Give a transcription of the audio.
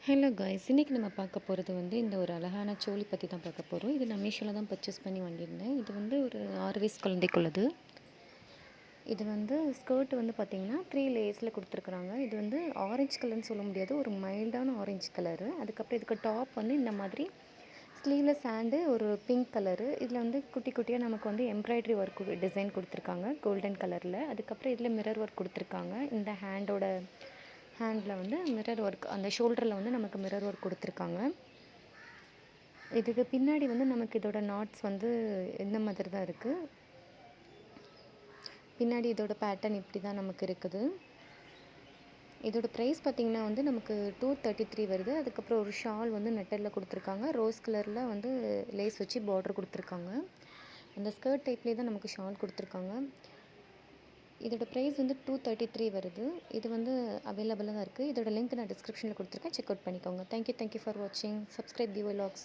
Hello guys, இன்றைக்கி நம்ம பார்க்க போகிறது வந்து இந்த ஒரு அழகான சோலி பற்றி தான் பார்க்க போகிறோம். இது நான் மீஷோவில் தான் பர்ச்சேஸ் பண்ணி வாங்கியிருந்தேன். இது வந்து ஒரு 6 வயசு குழந்தைக்குள்ளது. இது வந்து ஸ்கர்ட் வந்து பார்த்திங்கன்னா 3 லேயர்ஸில் கொடுத்துருக்குறாங்க. இது வந்து ஆரஞ்சு கலர்னு சொல்ல முடியாது, ஒரு மைல்டான ஆரஞ்சு கலரு. அதுக்கப்புறம் இதுக்கு டாப் வந்து இந்த மாதிரி ஸ்லீவ்லெஸ் ஹேண்டு, ஒரு பிங்க் கலரு. இதில் வந்து குட்டி குட்டியாக நமக்கு வந்து எம்ப்ராய்டரி ஒர்க் டிசைன் கொடுத்துருக்காங்க கோல்டன் கலரில். அதுக்கப்புறம் இதில் மிரர் ஒர்க் கொடுத்துருக்காங்க. இந்த ஹேண்டில் வந்து மிரர் ஒர்க், அந்த ஷோல்டரில் வந்து நமக்கு மிரர் ஒர்க் கொடுத்துருக்காங்க. இதுக்கு பின்னாடி வந்து நமக்கு இதோட நாட்ஸ் வந்து இந்த மாதிரி தான் இருக்குது. பின்னாடி இதோட பேட்டர்ன் இப்படி தான் நமக்கு இருக்குது. இதோட ப்ரைஸ் பார்த்திங்கன்னா வந்து நமக்கு 233 வருது. அதுக்கப்புறம் ஒரு ஷால் வந்து நெட்டரில் கொடுத்துருக்காங்க. ரோஸ் கலரில் வந்து லேஸ் வச்சு பார்டர் கொடுத்துருக்காங்க. அந்த ஸ்கர்ட் டைப்லேயே தான் நமக்கு ஷால் கொடுத்துருக்காங்க. இதோட ப்ரைஸ் வந்து 233 வருது. இது வந்து அவைலபிளாக தான் இருக்குது. இதோட லிங்க் நான் டிஸ்கிரிப்ஷனில் கொடுத்துருக்கேன், செக் அவுட் பண்ணிக்கோங்க. தேங்க்யூ ஃபார் வாட்சிங். Subscribe view vlogs.